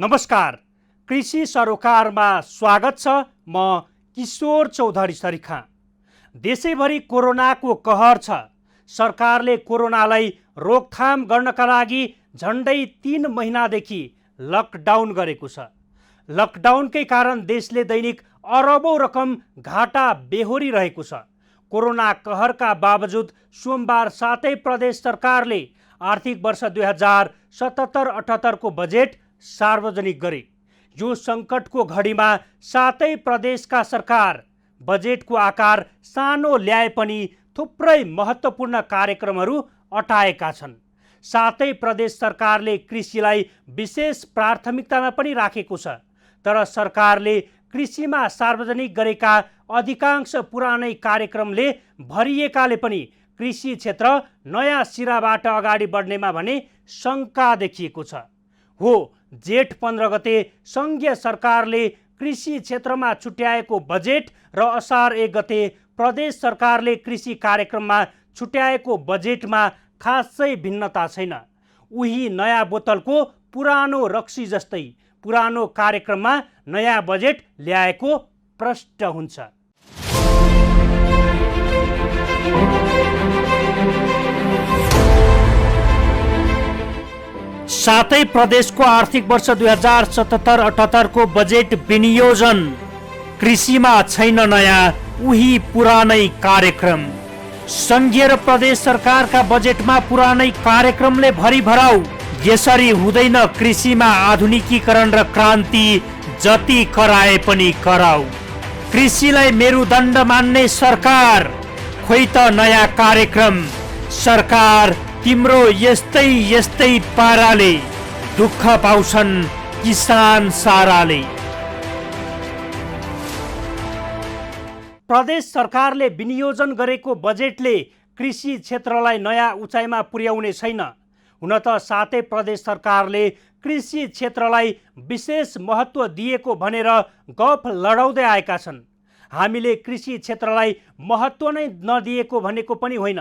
नमस्कार, कृषि सरोकारमा स्वागत छ। म किशोर चौधरी सरिखा। देशैभरि कोरोनाको कहर छ। सरकारले कोरोनालाई रोकथाम गर्नका लागि झन्डै 3 महिनादेखि लकडाउन गरेको छ। लकडाउनकै कारण देशले दैनिक अरबौं रकम घाटा बेहोरिरहेको छ। कोरोना कहरका बावजुद सोमबार 7 प्रदेश सरकारले आर्थिक वर्ष 2077-78 को बजेट सार्वजनिक गरे। यो सङ्कटको घडीमा 7 प्रदेशका सरकार बजेटको आकार सानो ल्याए पनि थुप्रै महत्त्वपूर्ण कार्यक्रमहरू अटाएका छन्। 7 प्रदेश सरकारले कृषिलाई विशेष प्राथमिकतामा पनि राखेको छ। तर सरकारले कृषिमा सार्वजनिक गरेका अधिकांश पुरानै कार्यक्रमले भरिएकाले पनि कृषि क्षेत्र नयाँ सिराबाट अगाडि बढ्नेमा भने शङ्का देखिएको छ। हो, जेठ 15 गते सङ्घीय सरकारले कृषि क्षेत्रमा छुट्याएको बजेट र असार 1 गते प्रदेश सरकारले कृषि कार्यक्रममा छुट्याएको बजेटमा खासै भिन्नता छैन। उही नयाँ बोतलको पुरानो रक्सी जस्तै पुरानो कार्यक्रममा नयाँ बजेट ल्याएको प्रष्ट हुन्छ। 7 प्रदेशको आर्थिक वर्ष 2077-78 को बजेट विनियोजन। कृषिमा छैन नयाँ, उही पुरानै कार्यक्रम। सङ्घीय र प्रदेश सरकारका बजेटमा पुरानै कार्यक्रमले भरिभराउ। यसरी हुँदैन कृषिमा आधुनिकीकरण र क्रान्ति, जति कराए पनि कराऊ। कृषिलाई मेरुदण्ड मान्ने सरकार, खोइ त नयाँ कार्यक्रम। सरकार तिम्रो यस्तै पाराले दुःख पाउँछन् किसान साराले। प्रदेश सरकारले विनियोजन गरेको बजेटले कृषि क्षेत्रलाई नयाँ उचाइमा पुर्याउने छैन। हुन त 7 प्रदेश सरकारले कृषि क्षेत्रलाई विशेष महत्त्व दिएको भनेर गफ लडाउँदै आएका छन्। हामीले कृषि क्षेत्रलाई महत्त्व नै नदिएको भनेको पनि होइन,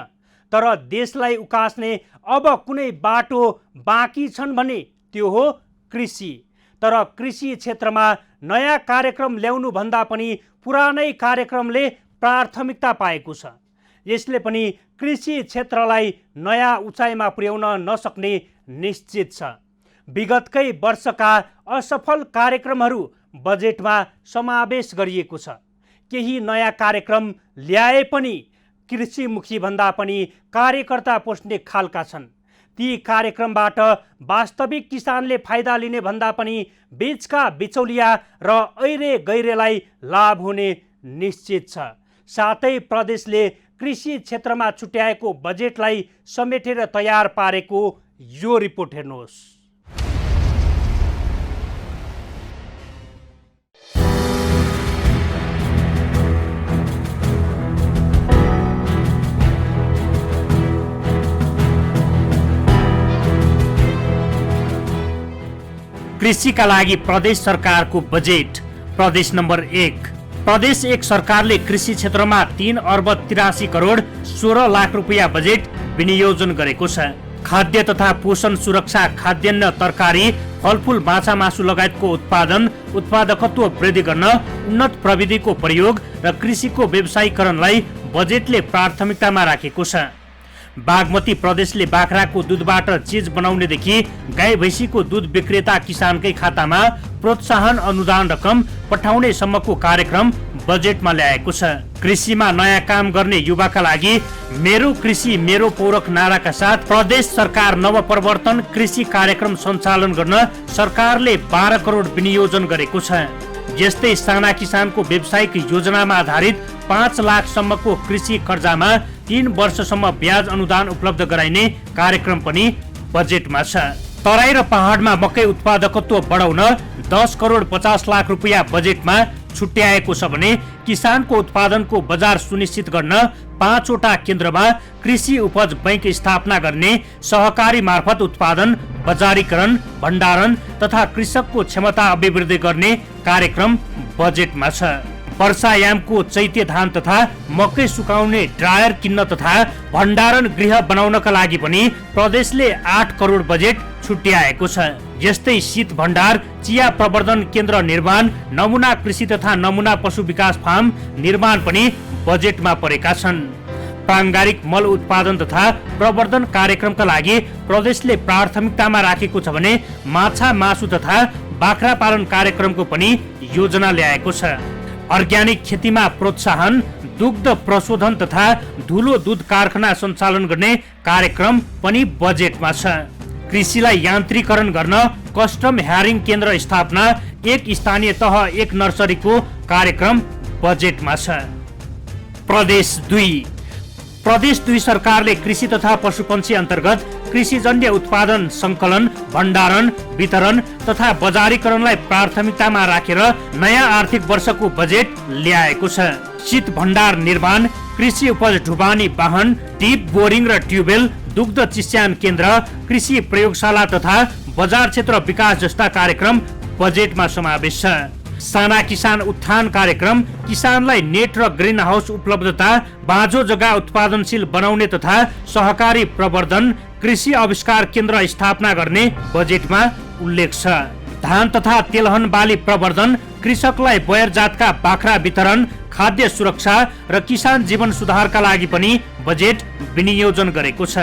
तर देशलाई उकास्ने अब कुनै बाटो बाँकी छन् भने त्यो हो कृषि। तर कृषि क्षेत्रमा नयाँ कार्यक्रम ल्याउनु भन्दा पनि पुरानै कार्यक्रमले प्राथमिकता पाएको छ। यसले पनि कृषि क्षेत्रलाई नयाँ उचाइमा पुर्याउन नसक्ने निश्चित छ। विगतकै वर्षका असफल कार्यक्रमहरू बजेटमा समावेश गरिएको छ। केही नयाँ कार्यक्रम ल्याए पनि कृषिमुखी भन्दा पनि कार्यकर्ता पोस्ने खालका छन्। ती कार्यक्रमबाट वास्तविक किसानले फाइदा लिने भन्दा पनि बीचका बिचौलिया र ऐरे गैरेलाई लाभ हुने निश्चित छ। 7 प्रदेशले कृषि क्षेत्रमा छुट्याएको बजेटलाई समेटेर तयार पारेको यो रिपोर्ट हेर्नुहोस्। कृषिका लागि प्रदेश सरकारको बजेट। प्रदेश नम्बर 1। प्रदेश 1 सरकारले कृषि क्षेत्रमा 3 अर्ब 83 करोड 16 लाख रुपियाँ बजेट विनियोजन गरेको छ। खाद्य तथा पोषण सुरक्षा, खाद्यान्न, तरकारी, फलफुल, माछा मासु लगायतको उत्पादकत्व वृद्धि गर्न उन्नत प्रविधिको प्रयोग र कृषिको व्यवसायीकरणलाई बजेटले प्राथमिकतामा राखेको छ। बागमती प्रदेशले बाख्राको दुधबाट चीज बनाउनेदेखि गाई भैँसीको दुध विक्रेता किसानकै खातामा प्रोत्साहन अनुदान रकम पठाउने सम्मको कार्यक्रम बजेटमा ल्याएको छ। कृषिमा नयाँ काम गर्ने युवाका लागि मेरो कृषि मेरो पौरख नाराका साथ प्रदेश सरकार नवप्रवर्तन कृषि कार्यक्रम सञ्चालन गर्न सरकारले 12 करोड विनियोजन गरेको छ। यस्तै साना किसानको व्यावसायिक योजनामा आधारित 5 लाख सम्मको कृषि कर्जामा 3 वर्षसम्म ब्याज अनुदान उपलब्ध गराइने कार्यक्रम पनि बजेटमा छ। तराई र पहाडमा मकै उत्पादकत्व बढाउन 10 करोड 50 लाख रुपियाँ बजेटमा छुट्याएको छ भने किसानको उत्पादनको बजार सुनिश्चित गर्न 5 वटा केन्द्रमा कृषि उपज बैंक स्थापना गर्ने, सहकारी मार्फत उत्पादन, बजारीकरण, भण्डारण तथा कृषकको क्षमता अभिवृद्धि गर्ने कार्यक्रम बजेटमा छ। वर्षायामको चैत्य धान तथा मकै सुकाउने ड्रायर किन्न तथा भण्डारण गृह बनाउनका लागि पनि प्रदेशले 8 करोड बजेट छुट्याएको छ। यस्तै शीत भण्डार, चिया प्रवर्धन केन्द्र निर्माण, नमुना कृषि तथा नमुना पशु विकास फार्म निर्माण पनि बजेटमा परेका छन्। प्राङ्गारिक मल उत्पादन तथा प्रवर्धन कार्यक्रमका लागि प्रदेशले प्राथमिकतामा राखेको छ भने माछा मासु तथा बाख्रा पालन कार्यक्रमको पनि योजना ल्याएको छ। अर्ग्यानिक खेतीमा प्रोत्साहन, दुग्ध प्रशोधन तथा धुलो दूध कारखाना सञ्चालन गर्ने कार्यक्रम पनि बजेटमा छ। कृषिलाई यान्त्रिकरण गर्न कस्टम ह्यारिङ केन्द्र स्थापना, एक स्थानीय तह एक नर्सरीको कार्यक्रम बजेटमा छ। प्रदेश 2 सरकारले कृषि तथा पशुपन्छी अन्तर्गत कृषिजन्य उत्पादन सङ्कलन, भण्डारण, वितरण तथा बजारीकरणलाई प्राथमिकतामा राखेर नयाँ आर्थिक वर्षको बजेट ल्याएको छ। शीत भण्डार निर्माण, कृषि उपज ढुवानी वाहन, डिप बोरिङ र ट्युबवेल, दुग्ध चिस्यान केन्द्र, कृषि प्रयोगशाला तथा बजार क्षेत्र विकास जस्ता कार्यक्रम बजेटमा समावेश छ। साना किसान उत्थान कार्यक्रम, किसानलाई नेट र ग्रिन हाउस उपलब्धता, बाँझो जग्गा उत्पादनशील बनाउने तथा सहकारी प्रवर्धन, कृषि आविष्कार केन्द्र स्थापना गर्ने बजेटमा उल्लेख छ। धान तथा तेलहन बाली प्रवर्धन, कृषकलाई बयर जातका बाख्रा वितरण, खाद्य सुरक्षा र किसान जीवन सुधारका लागि पनि बजेट विनियोजन गरेको छ।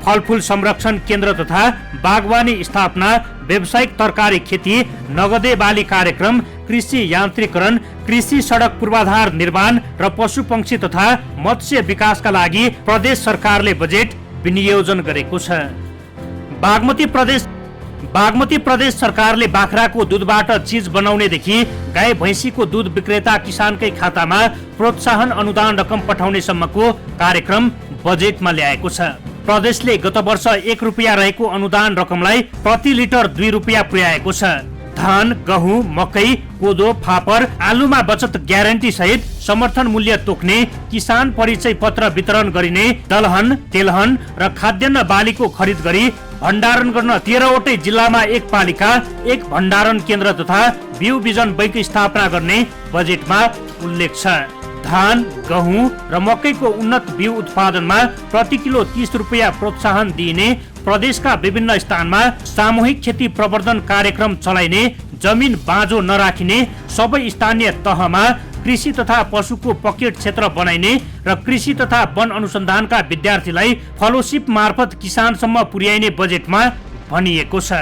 फलफुल संरक्षण केन्द्र तथा बागवानी स्थापना, व्यावसायिक तरकारी खेती, नगदे बाली कार्यक्रम, कृषि यान्त्रिकरण, कृषि सडक पूर्वाधार निर्माण र पशुपक्षी तथा मत्स्य विकासका लागि प्रदेश सरकारले बजेट विनियोजन गरेको छ। बागमती प्रदेश सरकारले बाख्राको दुधबाट चीज बनाउनेदेखि गाई भैँसीको दुध विक्रेता किसानकै खातामा प्रोत्साहन अनुदान रकम पठाउने सम्मको कार्यक्रम बजेटमा ल्याएको छ। प्रदेशले गत वर्ष 1 रुपियाँ रहेको अनुदान रकमलाई प्रति लिटर 2 रुपियाँ पुर्याएको छ। धान, गहुँ, मकै, कोदो, फापर, आलुमा बचत ग्यारेन्टी सहित समर्थन मूल्य तोक्ने, किसान परिचय पत्र वितरण गरिने, दलहन, तेलहन र खाद्यान्न बालीको खरिद गरी भण्डारण गर्न 13 वटै जिल्लामा एक पालिका, एक भण्डारण केन्द्र तथा बिउ बिजन बैंक स्थापना गर्ने बजेटमा उल्लेख छ। धान, गहुँ र मकैको उन्नत बिउ उत्पादनमा प्रति किलो 30 रुपियाँ प्रोत्साहन दिइने, प्रदेशका विभिन्न स्थानमा सामूहिक खेती प्रवर्धन कार्यक्रम चलाइने, जमिन बाँझो नराखिने, सबै स्थानीय तहमा कृषि तथा पशुको पकेट क्षेत्र बनाइने र कृषि तथा वन अनुसन्धानका विद्यार्थीलाई फेलोशिप मार्फत किसानसम्म पुर्याइने बजेटमा भनिएको छ।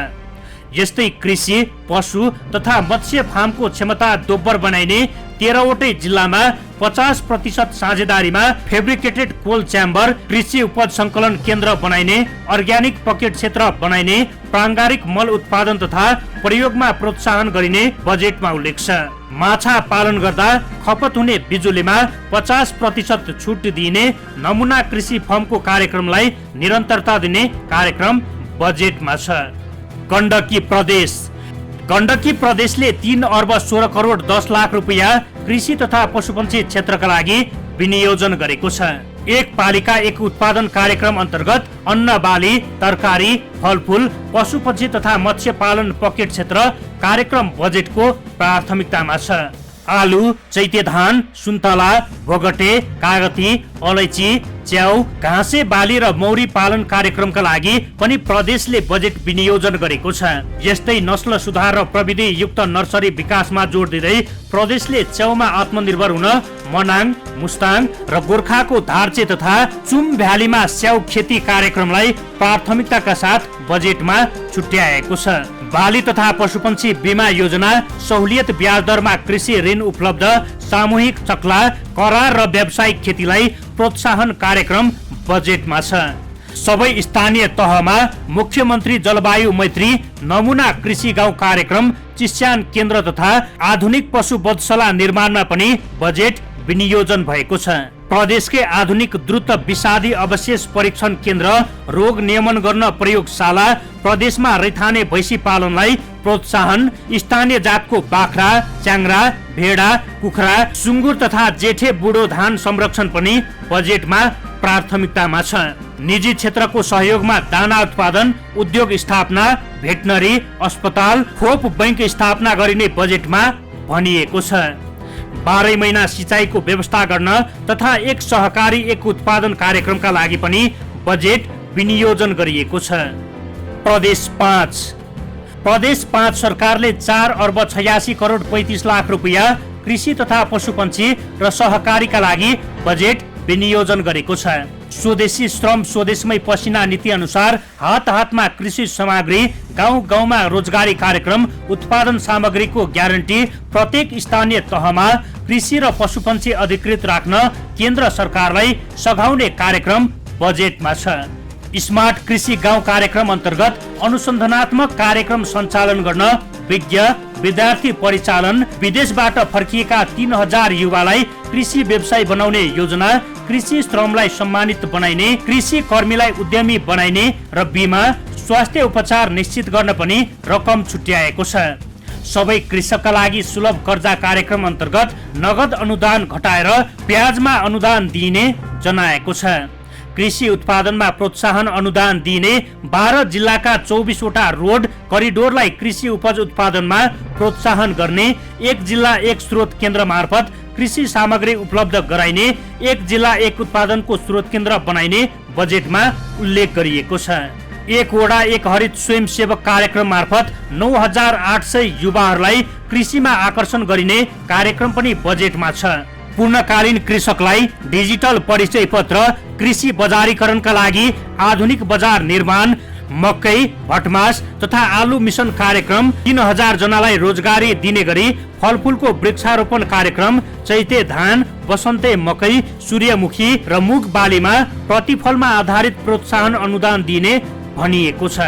यस्तै कृषि, पशु तथा मत्स्य फार्मको क्षमता दोब्बर बनाइने, 13 वटै जिल्लामा 50% साझेदारीमा फेब्रिकेटेड कोल्ड च्याम्बर, कृषि उपज संकलन केन्द्र बनाइने, अर्ग्यानिक पकेट क्षेत्र बनाइने, प्राङ्गारिक मल उत्पादन तथा प्रयोगमा प्रोत्साहन गरिने बजेटमा उल्लेख छ। माछा पालन गर्दा खपत हुने बिजुलीमा 50% छुट दिइने, नमुना कृषि फर्मको कार्यक्रमलाई निरन्तरता दिने कार्यक्रम बजेटमा छ। गण्डकी प्रदेशले 3 अर्ब 16 करोड 10 लाख रुपियाँ कृषि तथा पशुपन्छी क्षेत्रका लागि विनियोजन गरेको छ। एक पालिका एक उत्पादन कार्यक्रम अन्तर्गत अन्न बाली, तरकारी, फलफुल, पशुपन्छी तथा मत्स्य पालन पकेट क्षेत्र कार्यक्रम बजेटको प्राथमिकतामा छ। आलु, चैते धान, सुन्तला, भोगटे, कागती, अलैची, च्याउ, घाँसे बाली र मौरी पालन कार्यक्रमका लागि पनि प्रदेशले बजेट विनियोजन गरेको छ। यस्तै नस्ल सुधार र प्रविधि युक्त नर्सरी विकासमा जोड दिँदै प्रदेशले च्याउमा आत्मनिर्भर हुन मनाङ, मुस्ताङ र गोर्खाको धार्चे तथा चुम भ्यालीमा स्याउ खेती कार्यक्रमलाई प्राथमिकताका साथ बजेटमा छुट्याएको छ। बाली तथा पशुपन्छी बीमा योजना, सहुलियत ब्याज दरमा कृषि ऋण उपलब्ध, सामूहिक चक्ला, करार र व्यावसायिक खेतीलाई प्रोत्साहन कार्यक्रम बजेटमा छ। सबै स्थानीय तहमा मुख्यमन्त्री जलवायु मैत्री नमुना कृषि गाउँ कार्यक्रम, चिस्यान केन्द्र तथा आधुनिक पशु वधशाला निर्माणमा पनि बजेट विनियोजन भएको छ। प्रदेशकै आधुनिक द्रुत विषादी अवशेष परीक्षण केन्द्र, रोग नियमन गर्न प्रयोगशाला, प्रदेशमा रैथाने भैँसी पालनलाई प्रोत्साहन, स्थानीय जातको बाख्रा, च्याङ्रा, भेडा, कुखुरा, सुँगुर तथा जेठे बुढो धान संरक्षण पनि बजेटमा प्राथमिकतामा छ। निजी क्षेत्रको सहयोगमा दाना उत्पादन उद्योग स्थापना, भेटनरी अस्पताल, खोप बैंक स्थापना गरिने बजेटमा भनिएको छ। 12 महिना सिंचाइको व्यवस्था गर्न तथा एक सहकारी एक उत्पादन कार्यक्रमका लागि पनि बजेट विनियोजन गरिएको छ। प्रदेश 5 सरकारले 4 अर्ब 86 करोड 35 लाख रुपियाँ कृषि तथा पशुपन्छी र सहकारीका लागि बजेट विनियोजन गरेको छ। स्वदेशी श्रम स्वदेशमै पसिना नीति अनुसार हात हातमा कृषि सामग्री, गाउँ गाउँमा रोजगारी कार्यक्रम, उत्पादन सामग्रीको ग्यारेन्टी, प्रत्येक स्थानीय तहमा कृषि र पशुपन्छी अधिकृत राख्न केन्द्र सरकारलाई सघाउने कार्यक्रम बजेटमा छ। स्मार्ट कृषि गाउँ कार्यक्रम अन्तर्गत अनुसन्धानात्मक कार्यक्रम सञ्चालन गर्न विज्ञ विद्यार्थी परिचालन, विदेशबाट फर्किएका 3000 युवालाई कृषि व्यवसाय बनाउने योजना, कृषि श्रमलाई सम्मानित बनाइने, कृषि कर्मीलाई उद्यमी बनाइने र बिमा स्वास्थ्य उपचार निश्चित गर्न पनि रकम छुट्याएको छ। सबै कृषकका लागि सुलभ कर्जा कार्यक्रम अन्तर्गत नगद अनुदान घटाएर ब्याजमा अनुदान दिइने जनाएको छ। कृषि उत्पादनमा प्रोत्साहन अनुदान दिइने 12 जिल्लाका 24 वटा रोड करिडोरलाई कृषि उपज उत्पादनमा प्रोत्साहन गर्ने, एक जिल्ला एक स्रोत केन्द्र मार्फत कृषि सामग्री उपलब्ध गराइने, एक जिल्ला एक उत्पादनको स्रोत केन्द्र बनाइने बजेटमा उल्लेख गरिएको छ। एक वडा एक हरित स्वयंसेवक कार्यक्रम मार्फत 9800 युवाहरूलाई कृषिमा आकर्षण गरिने कार्यक्रम पनि बजेटमा छ। पूर्णकालीन कृषकलाई डिजिटल परिचय पत्र, कृषि बजारीकरणका लागि आधुनिक बजार निर्माण, मकै, भटमास तथा आलु मिशन कार्यक्रम, 3000 जनालाई रोजगारी दिने गरी फलफुलको वृक्षारोपण कार्यक्रम, चैते धान, बसन्ते मकै, सूर्यमुखी र मुग बालीमा प्रतिफलमा आधारित प्रोत्साहन अनुदान दिने भनिएको छ।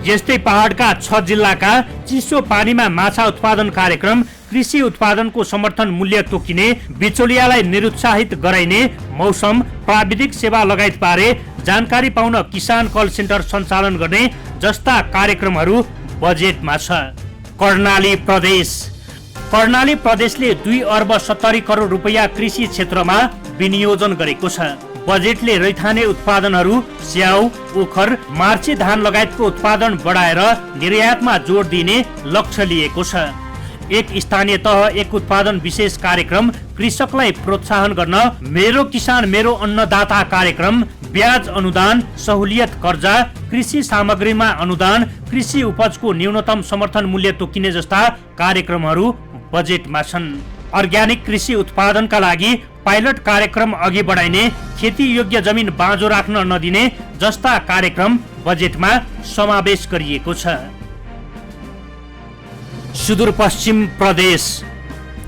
यस्तै पहाडका 6 जिल्लाका चिसो पानीमा माछा उत्पादन कार्यक्रम, कृषि उत्पादनको समर्थन मूल्य तोकिने, बिचौलियालाई निरुत्साहित गराइने, मौसम प्राविधिक सेवा लगायत बारे जानकारी पाउन किसान कल सेन्टर सञ्चालन गर्ने जस्ता कार्यक्रमहरू बजेटमा छ। कर्णाली प्रदेशले 2 अर्ब 70 करोड रुपियाँ कृषि क्षेत्रमा विनियोजन गरेको छ। बजेटले रैथाने उत्पादनहरू, स्याउ, ओखर, मार्ची धान लगायतको उत्पादन बढाएर निर्यातमा जोड दिने लक्ष्य लिएको छ। एक स्थानीय तह एक उत्पादन विशेष कार्यक्रम, कृषकलाई प्रोत्साहन गर्न मेरो किसान मेरो अन्नदाता कार्यक्रम, ब्याज अनुदान, सहुलियत कर्जा, कृषि सामग्रीमा अनुदान, कृषि उपजको न्यूनतम समर्थन मूल्य तोकिने जस्ता कार्यक्रमहरू बजेटमा छन्। अर्ग्यानिक कृषि उत्पादनका लागि पाइलट कार्यक्रम अघि बढाइने, खेती योग्य जमिन बाँझो राख्न नदिने जस्ता कार्यक्रम बजेटमा समावेश गरिएको छ। सुदूरपश्चिम प्रदेश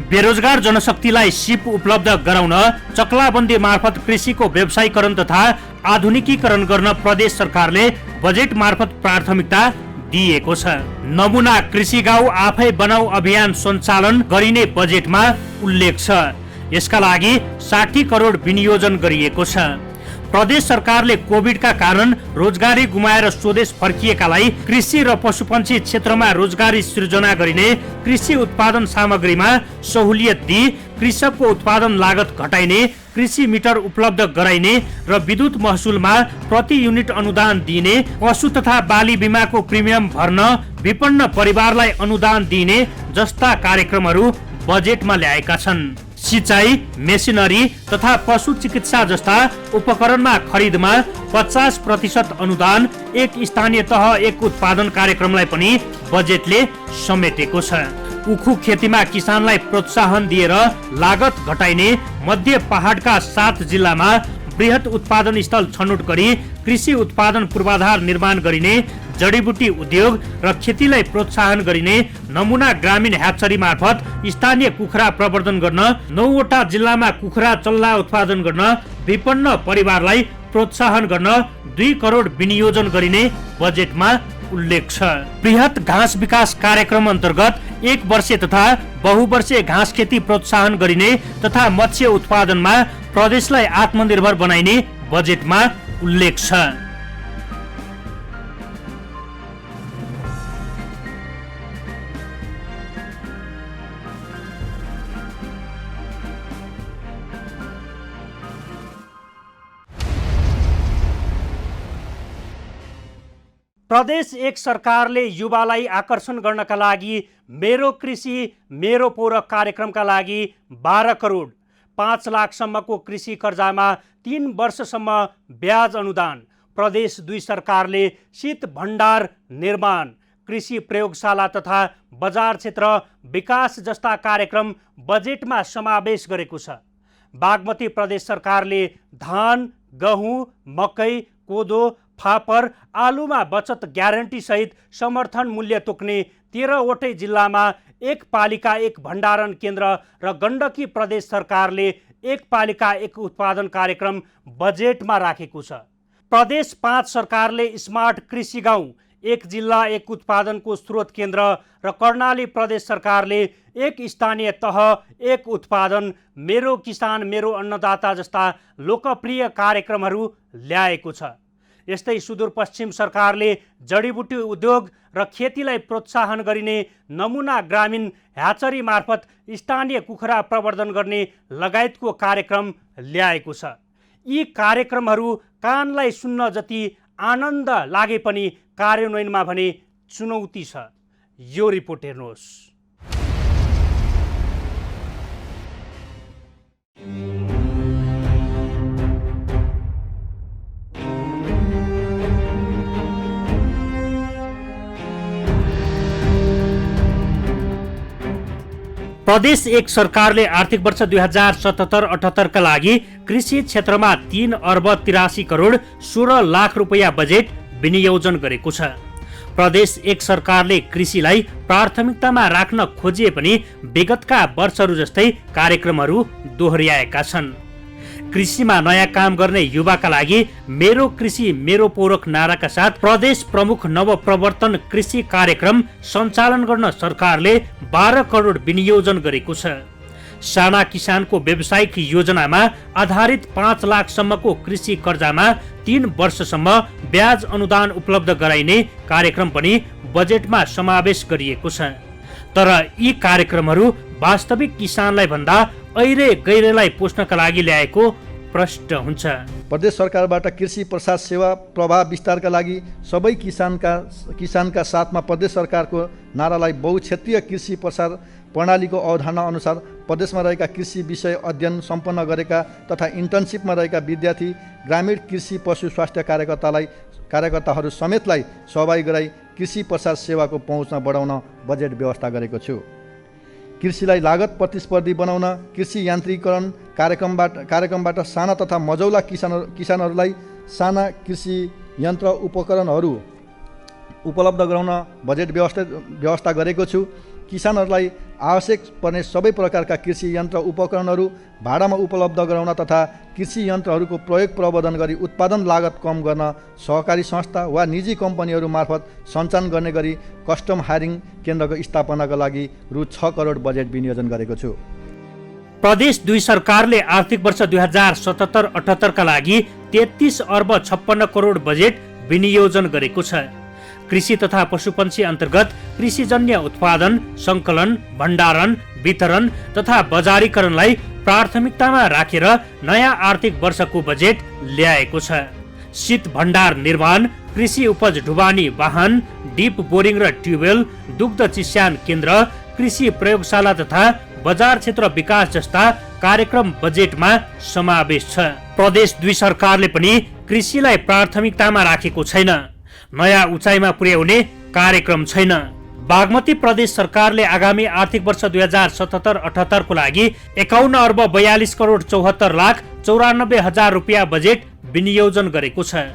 बेरोजगार जनशक्तिलाई सिप उपलब्ध गराउन चक्लाबन्दी मार्फत कृषिको व्यवसायीकरण तथा आधुनिकीकरण गर्न प्रदेश सरकारले बजेट मार्फत प्राथमिकता दिएको छ। नमुना कृषि गाउँ आफै बनाऊ अभियान सञ्चालन गरिने बजेटमा उल्लेख छ। यसका लागि 60 करोड विनियोजन गरिएको छ। प्रदेश सरकारले कोभिडका कारण रोजगारी गुमाएर स्वदेश फर्किएकालाई कृषि र पशुपन्छी क्षेत्रमा रोजगारी सृजना गरिने, कृषि उत्पादन सामग्रीमा सहुलियत दिई कृषकको उत्पादन लागत घटाइने, कृषि मिटर उपलब्ध गराइने र विद्युत महसुलमा प्रति युनिट अनुदान दिने, पशु तथा बाली बिमाको प्रिमियम भर्न विपन्न परिवारलाई अनुदान दिने जस्ता कार्यक्रमहरू बजेटमा ल्याएका छन्। सिंचाई, मेसिनरी तथा पशु चिकित्सा जस्ता उपकरणमा खरिदमा 50% अनुदान, एक स्थानीय तह एक उत्पादन कार्यक्रमलाई पनि बजेटले समेटेको छ। उखु खेतीमा किसानलाई प्रोत्साहन दिएर लागत घटाइने, मध्य पहाडका 7 जिल्लामा बृहत उत्पादन स्थल छनौट गरी कृषि उत्पादन पूर्वाधार निर्माण गरिने, जडीबुटी उद्योग र खेतीलाई प्रोत्साहन गरिने, नमुना ग्रामीण ह्याचरी मार्फत स्थानीय कुखुरा प्रवर्धन गर्न, 9 वटा जिल्लामा कुखुरा चल्ला उत्पादन गर्न विपन्न परिवारलाई प्रोत्साहन गर्न 2 करोड विनियोजन गरिने बजेटमा उल्लेख छ। बृहत घाँस विकास कार्यक्रम अन्तर्गत 1 वर्षे तथा बहुवर्षे घाँस खेती प्रोत्साहन गरिने तथा मत्स्य उत्पादनमा प्रदेशलाई आत्मनिर्भर बनाइने बजेटमा उल्लेख छ। प्रदेश एक सरकारले युवालाई आकर्षण गर्नका लागि मेरो कृषि मेरो पूरक कार्यक्रमका लागि 12 करोड 5 लाखसम्मको कृषि कर्जामा 3 वर्षसम्म ब्याज अनुदान, प्रदेश 2 सरकारले शीत भण्डार निर्माण, कृषि प्रयोगशाला तथा बजार क्षेत्र विकास जस्ता कार्यक्रम बजेटमा समावेश गरेको छ। बागमती प्रदेश सरकारले धान, गहुँ, मकै, कोदो, फापर, आलुमा बचत ग्यारेन्टी सहित समर्थन मूल्य तोक्ने 13वटै जिल्लामा एक पालिका एक भण्डारण केन्द्र र गण्डकी प्रदेश सरकारले एक पालिका एक उत्पादन कार्यक्रम बजेटमा राखेको छ। प्रदेश 5 सरकारले स्मार्ट कृषि गाउँ, एक जिल्ला एक उत्पादनको स्रोत केन्द्र र कर्णाली प्रदेश सरकारले एक स्थानीय तह एक उत्पादन, मेरो किसान मेरो अन्नदाता जस्ता लोकप्रिय कार्यक्रमहरू ल्याएको छ। यस्तै सुदूरपश्चिम सरकारले जडीबुटी उद्योग र खेतीलाई प्रोत्साहन गरिने नमुना ग्रामीण ह्याचरी मार्फत स्थानीय कुखुरा प्रवर्धन गर्ने लगायतको कार्यक्रम ल्याएको छ। यी कार्यक्रमहरू कानलाई सुन्न जति आनन्द लागे पनि कार्यान्वयनमा भने चुनौती छ। यो रिपोर्ट हेर्नुहोस्। प्रदेश 1 सरकारले आर्थिक वर्ष 2077-78 का लागि कृषि क्षेत्रमा 3 अर्ब 83 करोड 16 लाख रुपैयाँ बजेट विनियोजन गरेको छ। प्रदेश 1 सरकारले कृषिलाई प्राथमिकतामा राख्न खोजिए पनि विगतका वर्षहरू जस्तै कार्यक्रमहरू दोहोर्याएका छन्। कृषिमा नयाँ काम गर्ने युवाका लागि मेरो कृषि मेरो पूरक नाराका साथ प्रदेश प्रमुख नवप्रवर्तन कृषि कार्यक्रम सञ्चालन गर्न सरकारले 12 करोड विनियोजन गरेको छ। साना किसानको व्यावसायिक योजनामा आधारित 5 लाखसम्मको कृषि कर्जामा 3 वर्षसम्म ब्याज अनुदान उपलब्ध गराइने कार्यक्रम पनि बजेटमा समावेश गरिएको छ। तर यी कार्यक्रमहरू वास्तविक किसानलाई भन्दा ऐरे गैरेलाई पोस्नका लागि ल्याएको प्रश्न हुन्छ। प्रदेश सरकारबाट कृषि प्रसाद सेवा प्रभाव विस्तारका लागि सबै किसानका साथमा प्रदेश सरकारको नारालाई बहुक्षेत्रीय कृषि प्रसार प्रणालीको अवधारणा अनुसार प्रदेशमा रहेका कृषि विषय अध्ययन सम्पन्न गरेका तथा इन्टर्नसिपमा रहेका विद्यार्थी, ग्रामीण कृषि पशु स्वास्थ्य कार्यकर्ताहरू समेतलाई सहभागी गराई कृषि प्रसार सेवाको पहुँचमा बढाउन बजेट व्यवस्था गरेको छु। कृषिलाई लागत प्रतिस्पर्धी बनाउन कृषि यान्त्रिकीकरण कार्यक्रमबाट साना तथा मझौला किसानहरूलाई साना कृषि यन्त्र उपकरणहरू उपलब्ध गराउन बजेट व्यवस्था गरेको छु। किसानहरूलाई आवश्यक पर्ने सबै प्रकारका कृषि यन्त्र उपकरणहरू भाडामा उपलब्ध गराउन तथा कृषि यन्त्रहरूको प्रयोग प्रवर्धन गरी उत्पादन लागत कम गर्न सहकारी संस्था वा निजी कम्पनीहरू मार्फत सञ्चालन गर्ने गरी कस्टम हायरिङ केन्द्रको स्थापनाका लागि रु 6 करोड बजेट विनियोजन गरेको छु। प्रदेश 2 सरकारले आर्थिक वर्ष 2077-78 का लागि 33 अर्ब 56 करोड बजेट विनियोजन गरेको छ। कृषि तथा पशुपन्छी अन्तर्गत कृषिजन्य उत्पादन, सङ्कलन, भण्डारण, वितरण तथा बजारीकरणलाई प्राथमिकतामा राखेर नयाँ आर्थिक वर्षको बजेट ल्याएको छ। शीत भण्डार निर्माण, कृषि उपज ढुवानी वाहन, डिप बोरिङ र ट्युबवेल, दुग्ध चिस्यान केन्द्र, कृषि प्रयोगशाला तथा बजार क्षेत्र विकास जस्ता कार्यक्रम बजेटमा समावेश छ। प्रदेश 2 सरकारले पनि कृषिलाई प्राथमिकतामा राखेको छैन। नयाँ उचाइमा पुर्याउने कार्यक्रम छैन। बागमती प्रदेश सरकारले आगामी आर्थिक वर्ष 2077-78 को लागि 51 अर्ब 42 करोड 74 लाख 94 हजार रुपैयाँ बजेट विनियोजन गरेको छ।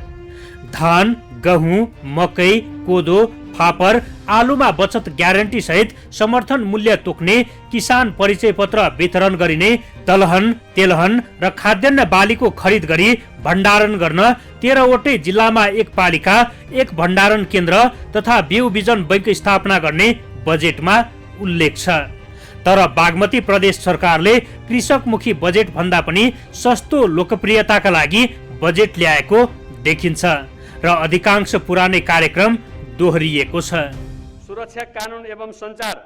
धान, गहुँ, मकै, कोदो, फापर, आलुमा बचत ग्यारेन्टी सहित समर्थन मूल्य तोक्ने किसान परिचय पत्र वितरण गरिने दलहन, तेलहन र खाद्यान्न बालीको खरिद गरी भण्डारण गर्न 13वटै जिल्लामा एक पालिका एक भण्डारण केन्द्र तथा बिउ बिजन बैंक स्थापना गर्ने बजेटमा उल्लेख छ। तर बागमती प्रदेश सरकारले कृषकमुखी बजेट भन्दा पनि सस्तो लोकप्रियताका लागि बजेट ल्याएको देखिन्छ र अधिकांश पुरानै कार्यक्रम दोहोरिएको छ। सुरक्षा कानुन एवं सञ्चार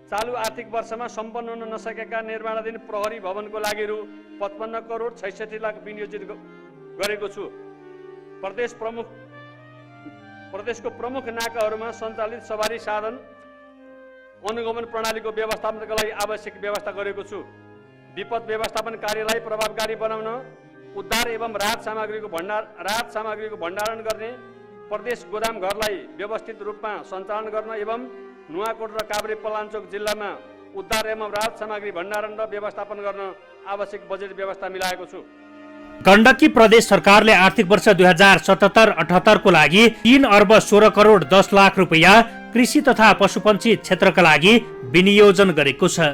चालु आर्थिक वर्षमा सम्पन्न हुन नसकेका निर्माणाधीन प्रहरी भवनको लागि रु 55 करोड 66 लाख विनियोजित गरेको छु। प्रदेशको प्रमुख नाकाहरूमा सञ्चालित सवारी साधन अनुगमन प्रणालीको व्यवस्थापनका लागि आवश्यक व्यवस्था गरेको छु। विपद व्यवस्थापन कार्यलाई प्रभावकारी बनाउन उद्धार एवं राहत सामग्रीको भण्डारण गर्ने प्रदेश गोदाम घरलाई व्यवस्थित रूपमा सञ्चालन गर्न एवं नुवाकोट र काभ्रे पलाञ्चोक जिल्लामा उद्धार एवं राहत सामग्री भण्डारण र व्यवस्थापन गर्न आवश्यक बजेट व्यवस्था मिलाएको छु। गण्डकी प्रदेश सरकारले आर्थिक वर्ष 2077-78 को लागि 3 अर्ब 16 करोड 10 लाख रुपैयाँ कृषि तथा पशुपन्छी क्षेत्रका लागि विनियोजन गरेको छ।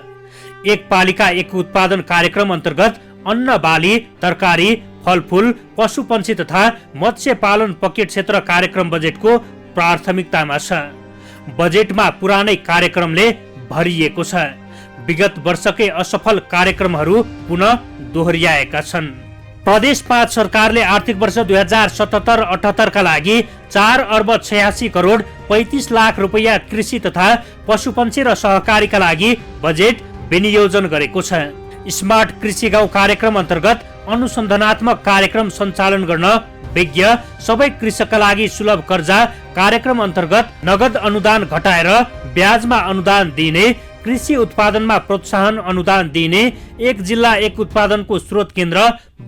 एक पालिका एक उत्पादन कार्यक्रम अन्तर्गत अन्न बाली, तरकारी, फलफूल, पशुपन्छी तथा मत्स्य पालन पकेट क्षेत्र कार्यक्रम बजेटको प्राथमिकतामा छ। बजेटमा पुरानै कार्यक्रमले भरिएको छ। विगत वर्षकै असफल कार्यक्रमहरू पुनः दोहोर्याएका छन्। प्रदेश 5 सरकारले आर्थिक वर्ष 2077-78 का लागि 4 अर्ब 86 करोड 35 लाख रुपैयाँ कृषि तथा पशुपन्छी र सहकारीका लागि बजेट विनियोजन गरेको छ। स्मार्ट कृषि गाउँ कार्यक्रम अन्तर्गत अनुसन्धानात्मक कार्यक्रम सञ्चालन गर्न विज्ञ सबै कृषकका लागि सुलभ कर्जा कार्यक्रम अन्तर्गत नगद अनुदान घटाएर ब्याजमा अनुदान दिने, कृषि उत्पादनमा प्रोत्साहन अनुदान दिने, एक जिल्ला एक उत्पादनको स्रोत केन्द्र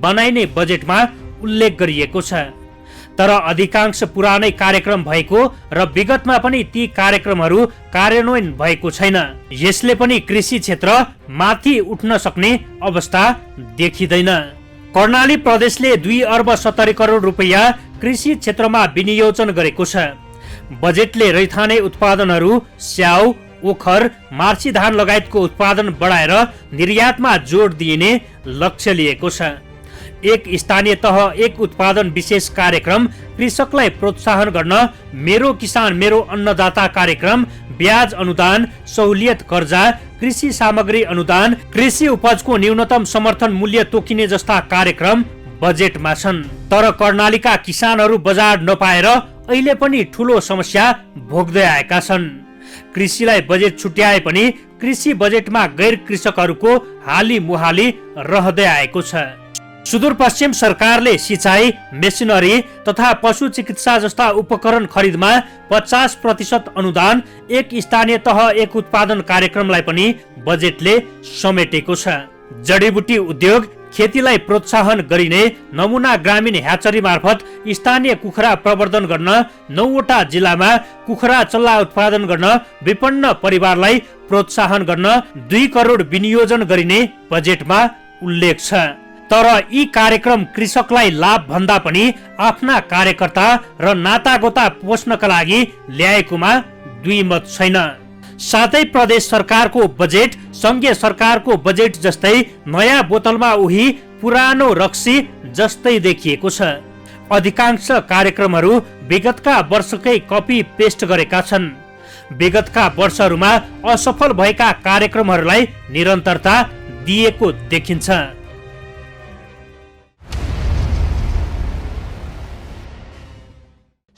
बनाइने बजेटमा उल्लेख गरिएको छ। तर अधिकांश पुरानै कार्यक्रम भएको र विगतमा पनि ती कार्यक्रमहरू कार्यान्वयन भएको छैन। यसले पनि कृषि क्षेत्र माथि उठ्न सक्ने अवस्था देखिँदैन। कर्णाली प्रदेशले 2 अर्ब 70 करोड रुपैयाँ कृषि क्षेत्रमा विनियोजन गरेको छ। बजेटले रैथाने उत्पादनहरू स्याउ, ओखर, मार्सी धान लगायतको उत्पादन बढाएर निर्यातमा जोड दिइने लक्ष्य लिएको छ। एक स्थानीय तह एक उत्पादन विशेष कार्यक्रम, कृषकलाई प्रोत्साहन गर्न मेरो किसान मेरो अन्नदाता कार्यक्रम, ब्याज अनुदान, सहुलियत कर्जा, कृषि सामग्री अनुदान, कृषि उपजको न्यूनतम समर्थन मूल्य तोकिने जस्ता कार्यक्रम बजेटमा छन्। तर कर्णालीका किसानहरू बजार नपाएर अहिले पनि ठूलो समस्या भोग्दै आएका छन्। कृषिलाई बजेट छुट्याए पनि कृषि बजेटमा गैर कृषकहरूको हाली मुहाली रहँदै आएको छ। सुदूरपश्चिम सरकारले सिंचाई, मेसिनरी तथा पशु चिकित्सा जस्ता उपकरण खरिदमा 50% अनुदान, एक स्थानीय तह एक उत्पादन कार्यक्रमलाई पनि बजेटले समेटेको छ। जडीबुटी उद्योग, खेतीलाई प्रोत्साहन गरिने नमुना ग्रामीण ह्याचरी मार्फत स्थानीय कुखुरा प्रवर्धन गर्न 9वटा जिल्लामा कुखुरा चल्ला उत्पादन गर्न विपन्न परिवारलाई प्रोत्साहन गर्न 2 करोड विनियोजन गरिने बजेटमा उल्लेख छ। तर यी कार्यक्रम कृषकलाई लाभ भन्दा पनि आफ्ना कार्यकर्ता र नातागोता पोस्नका लागि ल्याएकोमा द्विमत छैन। साथै प्रदेश सरकारको बजेट संघीय सरकारको बजेट जस्तै नयाँ बोतलमा उही पुरानो रक्सी जस्तै देखिएको छ। अधिकांश कार्यक्रमहरू विगतका वर्षकै कपी पेस्ट गरेका छन्। विगतका वर्षहरूमा असफल भएका कार्यक्रमहरूलाई निरन्तरता दिएको देखिन्छ।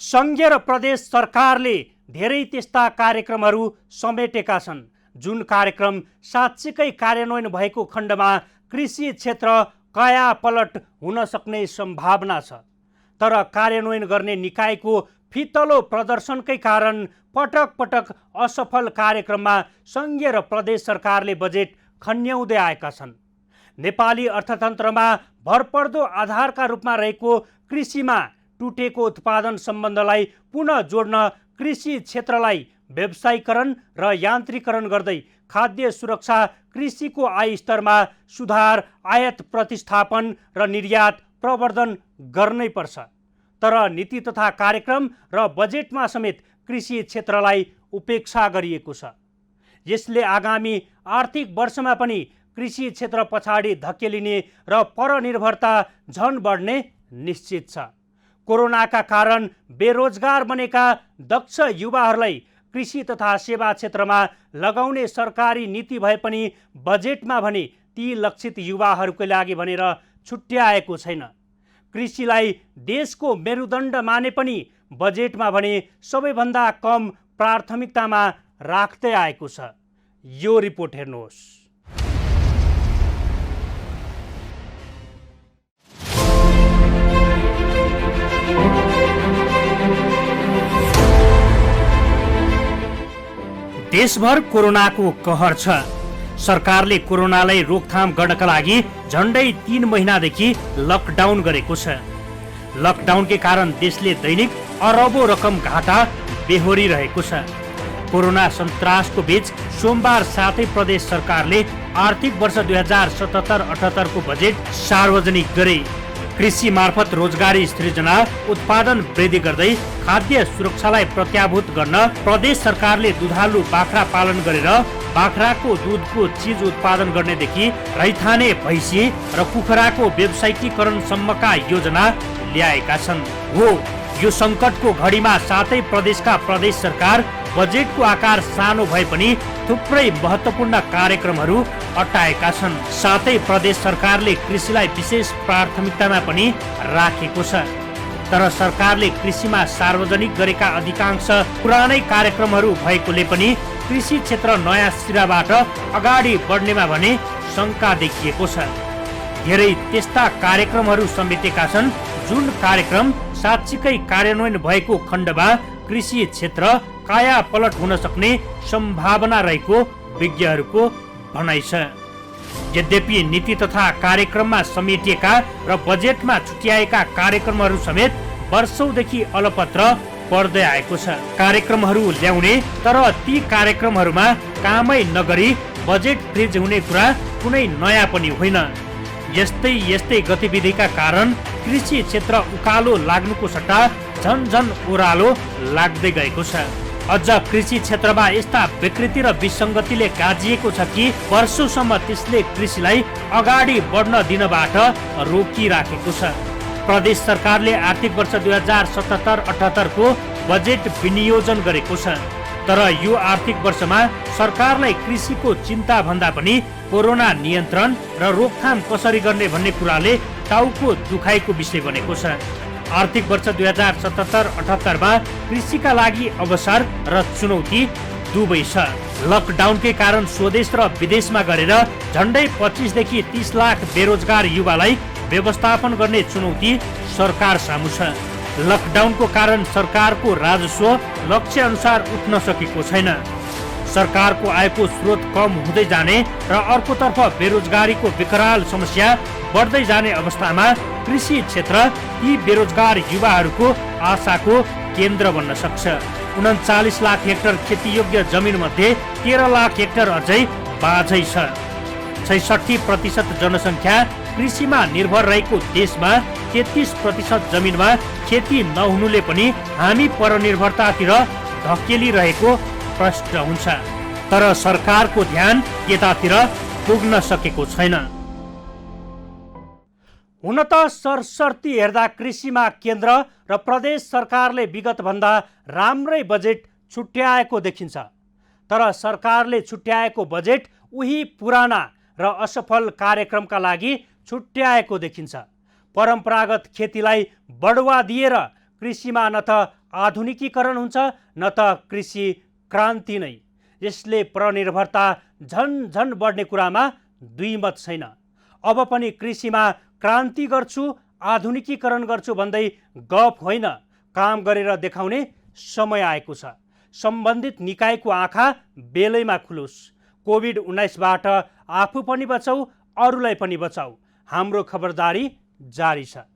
संघीय र प्रदेश सरकारले धेरै त्यस्ता कार्यक्रमहरू समेटेका छन् जुन कार्यक्रम साँच्चीकै कार्यान्वयन भएको खण्डमा कृषि क्षेत्र काया पलट हुन सक्ने सम्भावना छ। तर कार्यान्वयन गर्ने निकायको फितलो प्रदर्शनकै कारण पटक पटक असफल कार्यक्रममा संघीय र प्रदेश सरकारले बजेट खन्याउँदै आएका छन्। नेपाली अर्थतन्त्रमा भरपर्दो आधारका रूपमा रहेको कृषिमा टुटेको उत्पादन सम्बन्धलाई पुनः जोड्न कृषि क्षेत्रलाई व्यवसायीकरण र यान्त्रिकरण गर्दै खाद्य सुरक्षा, कृषिको आय स्तरमा सुधार, आयात प्रतिस्थापन र निर्यात प्रवर्धन गर्नै पर्छ। तर नीति तथा कार्यक्रम र बजेटमा समेत कृषि क्षेत्रलाई उपेक्षा गरिएको छ। यसले आगामी आर्थिक वर्षमा पनि कृषि क्षेत्र पछाडि धकेलिने र परनिर्भरता झन बढ्ने निश्चित छ। कोरोनाका कारण बेरोजगार बनेका दक्ष युवाहरूलाई कृषि तथा सेवा क्षेत्रमा लगाउने सरकारी नीति भए पनि बजेटमा भने ती लक्षित युवाहरूकै लागि भनेर छुट्याएको छैन। कृषिलाई देशको मेरुदण्ड माने पनि बजेटमा भने सबैभन्दा कम प्राथमिकतामा राख्दै आएको छ। यो रिपोर्ट हेर्नुहोस्। देशभर कोरोनाको कहर छ। सरकारले कोरोनालाई रोकथाम गर्नका लागि झन्डै 3 महिनादेखि लकडाउन गरेको छ। लकडाउनकै कारण देशले दैनिक अरबौं रकम घाटा बेहोरिरहेको छ। कोरोना सन्तासको बीच सोमबार 7 प्रदेश सरकारले आर्थिक वर्ष 2077-78 को बजेट सार्वजनिक गरे। कृषि मार्फत रोजगारी सृजना, उत्पादन वृद्धि गर्दै खाद्य सुरक्षालाई प्रत्याभूत गर्न प्रदेश सरकारले दुधालु बाख्रा पालन गरेर बाख्राको दुधको चीज उत्पादन गर्नेदेखि रैथाने भैँसी र कुखुराको व्यावसायिकीकरणसम्मका योजना ल्याएका छन्। हो, यो सङ्कटको घडीमा 7 प्रदेशका प्रदेश सरकार बजेटको आकार सानो भए पनि थुप्रै महत्त्वपूर्ण कार्यक्रमहरू अटाएका छन्। 7 प्रदेश सरकारले कृषिलाई विशेष प्राथमिकतामा पनि राखेको छ। तर सरकारले कृषिमा सार्वजनिक गरेका अधिकांश पुरानै कार्यक्रमहरू भएकोले पनि कृषि क्षेत्र नयाँ सिराबाट अगाडि बढ्नेमा भने शङ्का देखिएको छ। धेरै त्यस्ता कार्यक्रमहरू समेटेका छन् जुन कार्यक्रम साँच्चीकै कार्यान्वयन भएको खण्डमा कृषि क्षेत्र काया पलट हुन सक्ने सम्भावना रहेको विज्ञहरूको भनाइ छ। यद्यपि नीति तथा कार्यक्रममा समेटिएका र बजेटमा छुट्याएका कार्यक्रमहरू समेत वर्षौंदेखि अलपत्र पर्दै आएको छ। कार्यक्रमहरू ल्याउने तर ती कार्यक्रमहरूमा कामै नगरी बजेट फ्रिज हुने कुरा कुनै नयाँ पनि होइन। यस्तै गतिविधिका कारण कृषि क्षेत्र उकालो लाग्नुको सट्टा झन ओह्रालो लाग्दै गएको छ। अझ कृषि क्षेत्रमा यस्ता विकृति र विसङ्गतिले गाजिएको छ कि वर्षौंसम्म त्यसले कृषिलाई अगाडि बढ्न दिनबाट रोकिराखेको छ। प्रदेश सरकारले आर्थिक वर्ष 2077-78 को बजेट विनियोजन गरेको छ। तर यो आर्थिक वर्षमा सरकारलाई कृषिको चिन्ता भन्दा पनि कोरोना नियन्त्रण र रोकथाम कसरी गर्ने भन्ने कुराले टाउको दुखाइको विषय बनेको छ। आर्थिक वर्ष 2077-78 मा कृषिका लागि अवसर र चुनौती दुवै छ। लकडाउनकै कारण स्वदेश र विदेशमा गरेर झन्डै 25 देखि 30 लाख बेरोजगार युवालाई व्यवस्थापन गर्ने चुनौती सरकार सामु छ। लकडाउनको कारण सरकारको राजस्व लक्ष्य अनुसार उठ्न सकेको छैन। सरकारको आयको स्रोत कम हुँदै जाने र अर्कोतर्फ बेरोजगारीको विकराल समस्या बढ्दै जाने अवस्थामा कृषि क्षेत्र यी बेरोजगार युवाहरूको आशाको केन्द्र बन्न सक्छ। 39 लाख हेक्टर खेतीयोग्य जमिन मध्ये 13 लाख हेक्टर अझै बाझै छ। 66% जनसङ्ख्या कृषिमा निर्भर रहेको देशमा 33% जमिनमा खेती नहुनुले पनि हामी परनिर्भरतातिर धकेलिरहेको प्रश्न हुन्छ। तर सरकारको ध्यान यतातिर पुग्न सकेको छैन। हुन त सरसर्ती हेर्दा कृषिमा केन्द्र र प्रदेश सरकारले विगत भन्दा राम्रै बजेट छुट्याएको देखिन्छ। तर सरकारले छुट्याएको बजेट उही पुराना र असफल कार्यक्रमका लागि छुट्याएको देखिन्छ। परम्परागत खेतीलाई बढुवा दिएर कृषिमा न त आधुनिकीकरण हुन्छ न त कृषि क्रान्ति नै। यसले परनिर्भरता झन बढ्ने कुरामा दुई मत छैन। अब पनि कृषिमा क्रान्ति गर्छु, आधुनिकीकरण गर्छु भन्दै गफ होइन, काम गरेर देखाउने समय आएको छ। सम्बन्धित निकायको आँखा बेलैमा खुलोस्। कोभिड-19बाट आफू पनि बचाऊ, अरूलाई पनि बचाऊ। हाम्रो खबरदारी जारी छ।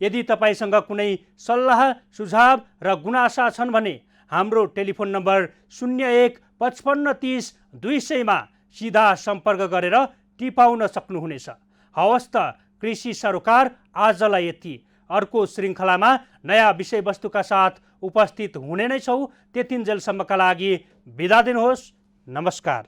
यदि तपाईसँग कुनै सल्लाह, सुझाव र गुनासा छन् भने हाम्रो टेलिफोन नम्बर 01 55 30 200 मा सिधा सम्पर्क गरेर टिपाउन सक्नुहुनेछ। हवस् त, कृषि सरोकार आजलाई यति। अर्को श्रृङ्खलामा नयाँ विषयवस्तुका साथ उपस्थित हुने नै छौँ। त्यतिन्जेलसम्मका लागि बिदा दिनुहोस्। नमस्कार।